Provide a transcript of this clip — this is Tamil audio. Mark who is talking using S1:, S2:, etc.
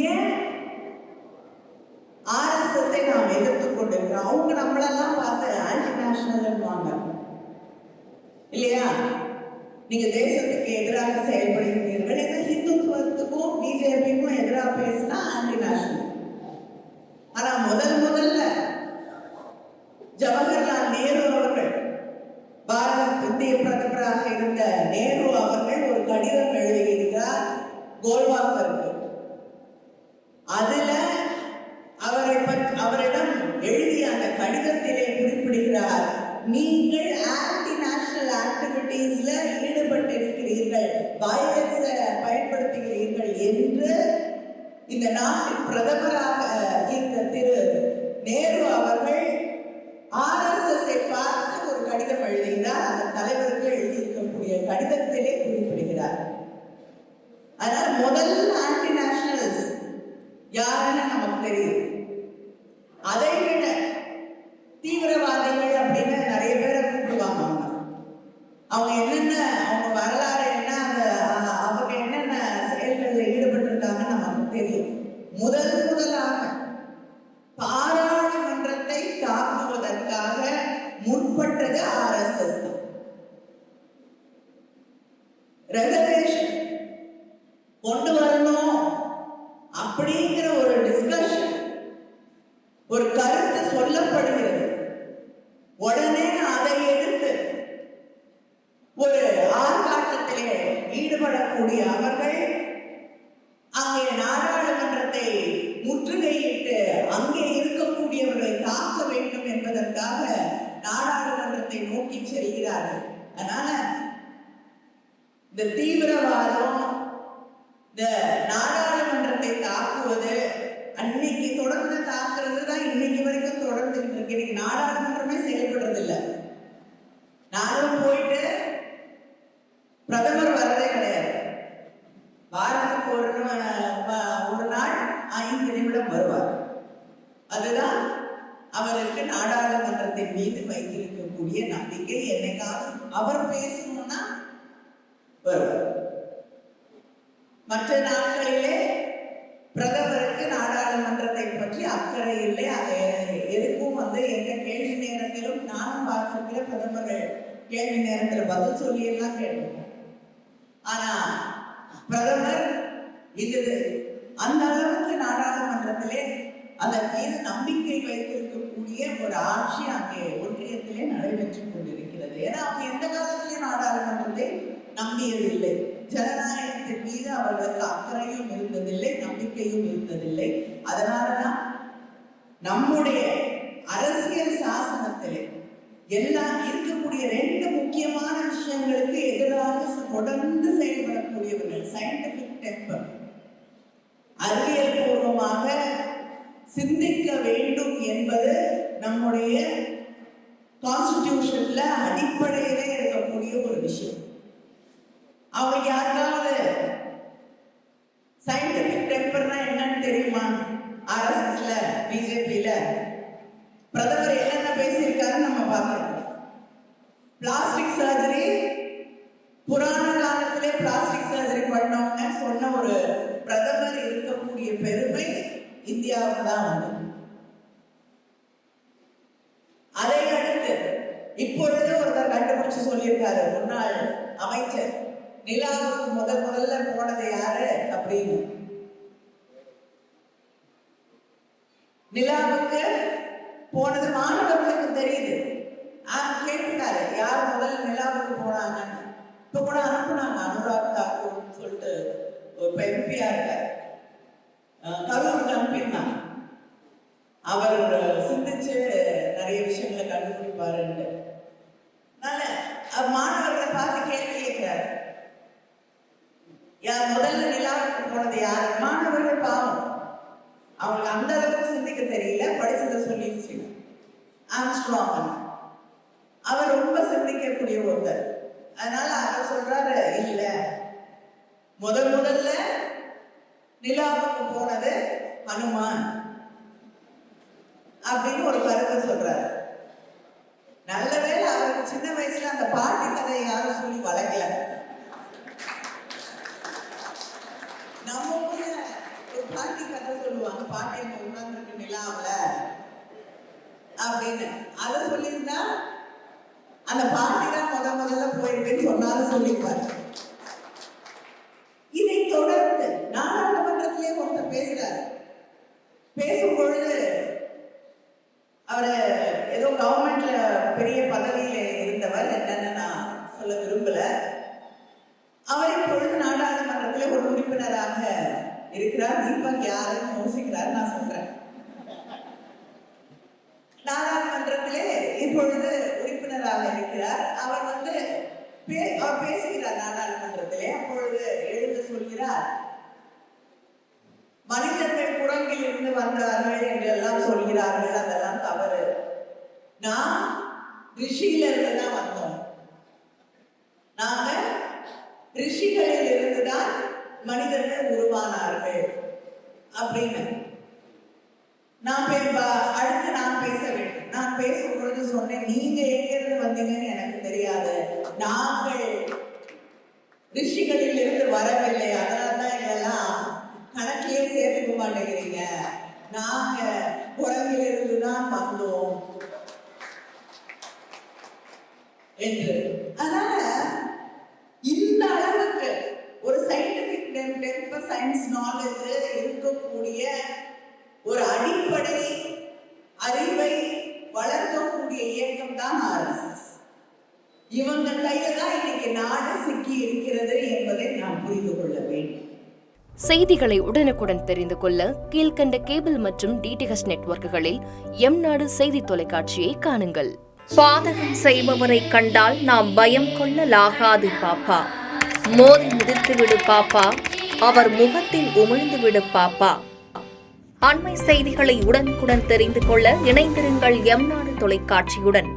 S1: ஏன் ஆர்எஸ்எஸ்ஐ நாம் எதிர்த்து கொண்டிருக்கிறோம்? அவங்க நம்மளெல்லாம் பார்த்து ஆன்டி நேஷனல் வாங்க இல்லையா? நீங்க தேசத்துக்கு எதிராக செயல்படுகிறீர்கள். ஏன்னா ஹிந்துத்துவத்துக்கும் பிஜேபிக்கும் எதிராக பேசினா ஆன்டி நேஷனல். ஆனா முதல்ல ஜவஹர்லால் நேரு அவர்கள், பாரத இந்திய பிரதமராக இருந்த நேரு அவர்கள் ஒரு கடிதம் எழுதியிருக்கிறார் கோல்வாக்கருக்கு. அதுல அவரிடம் எழுதிய அந்த கடிதத்திலே குறிப்பிடுகிறார், நீங்கள் ஆன்டி நேஷனல் ஆக்டிவிட்டீஸ்ல ஈடுபட்டிருக்கிறீர்கள், வயலன்ஸை பயன்படுத்துகிறீர்கள் என்று இந்த நாட்டின் பிரதமராக இருந்த திரு நேரு அவர்கள் ஆர்எஸ்எஸ் பார்த்து ஒரு கடிதம் எழுதுகிறார். அந்த தலைவருக்கு எழுதியிருக்கக்கூடிய கடிதத்திலே குறிப்பிடுகிறார். அதனால முதல்ல ஆன்டி நேஷனல்ஸ் யாருன்னு நமக்கு தெரியும். அதை விட தீவிரவாதிகள் அப்படின்னு நிறைய பேரை கூப்பிடுவாங்க. அவங்க என்னென்ன, அவங்க வரலாறு என்ன, அவங்க என்னென்ன செயல்களில் ஈடுபட்டிருக்காங்கன்னு நமக்கு தெரியும். முதலாக பாராளுமன்றத்தை தாக்குவதற்காக முற்பட்டது ஆர்எஸ்எஸ் தான். ரெசர்வேஷன் கொண்டு வரணும் அப்படிங்கிற ஒரு டிஸ்கஷன், ஒரு கருத்து சொல்லப்படுகிறது. உடனே அதை எதிர்த்து ஒரு ஆர்ப்பாட்டத்திலே ஈடுபடக்கூடிய அவர்கள் அங்கே நாடாளுமன்றத்தை முற்றுகையிட்டு அங்கே இருக்கக்கூடியவர்களை தாக்க வேண்டும் என்பதற்காக நாடாளுமன்றத்தை நோக்கி செல்கிறார்கள். அதனால இந்த தீவிரவாதம், இந்த நாடாளுமன்றத்தை தாக்குவது அன்னைக்கு தொடர்ந்து தாக்குறது தான் இன்னைக்கு வரைக்கும் தொடர்ந்துட்டு இருக்கு. இன்னைக்கு நாடாளுமன்றமே செயல்படுறது இல்லை. நானும் போயிட்டு பிரதமர் வர்றதே கிடையாது. வாரத்துக்கு ஒரு நாள் 5 நிமிடம் வருவார். அதுதான் அவருக்கு நாடாளுமன்றத்தின் மீது வைத்திருக்கக்கூடிய நம்பிக்கை. என்னைக்காவது அவர் பேசணும்னா வருவார். மற்ற நாட்களிலே பிரதமருக்கு நாடாளுமன்றத்தை பற்றி அக்கறை இல்லை. அதை எதுக்கும் எந்த கேள்வி நேரத்திலும் நானும் பார்த்திருக்கிற பிரதமர்கள் கேள்வி நேரத்தில் பதில் சொல்லி எல்லாம் கேட்டிருக்கோம். ஆனா பிரதமர் இது அந்த அளவுக்கு நாடாளுமன்றத்திலே அதன் மீது நம்பிக்கை வைத்திருக்கக்கூடிய ஒரு ஆட்சி அங்கே ஒன்றியத்திலே நடைபெற்றுக் கொண்டிருக்கிறது. ஏன்னா அவங்க எந்த காலத்திலேயும் நாடாளுமன்றத்தை நம்பியதில்லை. ஜனநாயகத்தின் மீது அவர்களுக்கு அக்கறையும் இருந்ததில்லை, நம்பிக்கையும் இருந்ததில்லை. அதனாலதான் நம்முடைய அரசியல் சாசனத்திலே எல்லாம் இருக்கக்கூடிய 2 முக்கியமான விஷயங்களுக்கு எதிராக தொடர்ந்து செயல்படக்கூடியவர்கள். சயின்டிபிக் டெம்பர், அறிவியல் பூர்வமாக சிந்திக்க வேண்டும் என்பது நம்முடைய கான்ஸ்டிடியூஷன்ல அடிப்படையிலே இருக்கக்கூடிய ஒரு விஷயம். அவங்க யாருக்காவது சயின்டிபிக் டெம்பர்னா என்னன்னு தெரியுமா? ஆர்எஸ்எஸ்ல, பிஜேபியில பிரதமர் என்னென்ன பேசியிருக்காருன்னு நம்ம பார்க்கணும். பிளாஸ்டிக் சர்ஜரி, புராண காலத்திலே பிளாஸ்டிக் சர்ஜரி பண்ணவங்க சொன்ன ஒரு பிரதமர் இருக்கக்கூடிய பெருமை இந்தியாவுக்கு தான் உண்டு. அதை அடுத்து இப்பொழுது ஒருத்தர் கண்டுபிடிச்சு சொல்லியிருக்காரு, முன்னாள் அமைச்சர், நிலாவுக்கு முதல்ல போனது யாரு அப்படின்னு. நிலாவுக்கு போனது மாணவர்களுக்கு தெரியுது. கேட்டுட்டாரு யார் முதல்ல நிலாவுக்கு போனாங்கன்னு. இப்ப கூட அனுப்புனாங்க, அனுராக் தாக்கூர் சொல்லிட்டு ஒரு எம்பியா இருக்காரு, கரூருக்கு அனுப்பியிருந்தாங்க. அவர் சிந்திச்சு நிறைய விஷயங்களை கண்டுபிடிப்பாருன்னு. மாணவர்களை பார்த்து கேள்வி கேட்கிறாரு, யார் முதல்ல நிலாவுக்கு போனது யார்? மாணவர்கள் பாவம், அவங்களுக்கு அந்த அளவுக்கு சிந்திக்க தெரியல, படிச்சதை சொல்லிடுச்சு. ஆம்ஸ்ட்ராங் அவர் ரொம்ப சிந்திக்கக்கூடிய ஒருத்தர். அதனால அவர் சொல்றாரு, இல்ல முதல்ல நிலாவுக்கு போனது ஹனுமான் அப்படின்னு ஒரு கருத்தை சொல்றாரு. நல்ல வேளை அவருக்கு சின்ன வயசுல அந்த பாட்டி கதையை யாரும் சொல்லி வளர்க்கல. நம்ம ஊர்ல ஒரு பாட்டி கதை சொல்லுவாங்க, பாட்டி அங்க உட்கார்ந்துருக்கு நிலாவுல அப்படின்னு. அதை சொல்லியிருந்தா அந்த பாட்டி தான் முதல்ல போயிருக்குன்னு சொன்னாலும் சொல்லிப்பாரு. இதை தொடர்ந்து நாடாளுமன்றத்திலே ஒருத்தர் பேசுறாரு. பேசும் பொழுது அவரு ஏதோ கவர்மெண்ட்ல பெரிய பதவியில இருந்தவர், என்னன்னு நான் சொல்ல விரும்பல. அவர் இப்பொழுது நாடாளுமன்றத்தில் ஒரு உறுப்பினராக இருக்கிறார். தீபக் யாருன்னு யோசிக்கிறார், நான் சொல்றேன். நாடாளுமன்றத்திலே இப்பொழுது உறுப்பினராக இருக்கிறார். அவர் அவர் பேசுகிறார் நாடாளுமன்றத்திலே. அப்பொழுது எழுந்து சொல்கிறார், மனிதர்கள் குரங்கில் இருந்து வந்தார்கள் என்று எல்லாம் சொல்கிறார்கள், அதெல்லாம் தவறு. நாம் ரிஷியில இருந்து தான் வந்தோம். நாங்க ரிஷிகளில் இருந்துதான் மனிதர்கள் உருவானார்கள் அப்படின்னு. அடுத்து நான் பேச வேண்டும். நான் பேசும் பொழுது சொன்னேன், நீங்க எங்க இருந்து வந்தீங்கன்னு எனக்கு தெரியாது, நாங்கள் ரிஷிகளில் இருந்து வரவில்லை, அதனால்தான் எங்களெல்லாம் கணக்கிலே சேர்த்துக்க மாட்டேங்கிறீங்க, நாங்க குரங்கிலிருந்து தான் வந்தோம் என்று. அதனால இந்த அளவுக்கு ஒரு சயின்டிபிக் சயின்ஸ் நாலேஜ் இருக்கக்கூடிய ஒரு அடிப்படை அறிவை வளர்க்கக்கூடிய இயக்கம் தான் RSS. இவங்க கையில தான் இன்னைக்கு நாடு சிக்கி இருக்கிறது என்பதை நாம் புரிந்து கொள்ள வேண்டும்.
S2: செய்திகளை உடனுக்குடன் தெரிந்து கொள்ள கீழ்கண்ட கேபிள் மற்றும் DTH நெட்வொர்க்குகளில் எம்நாடு செய்தி தொலைக்காட்சியை காணுங்கள்.
S3: பாதகம் செய்பவரை கண்டால் நாம் பயம் கொள்ளலாகாது பாப்பா. மோதி மிதித்து விடு பாப்பா, அவர் முகத்தில் உமிழ்ந்து விடு பாப்பா. அண்மை செய்திகளை உடனுக்குடன் தெரிந்து கொள்ள இணைந்திருங்கள் எம்நாடு தொலைக்காட்சியுடன்.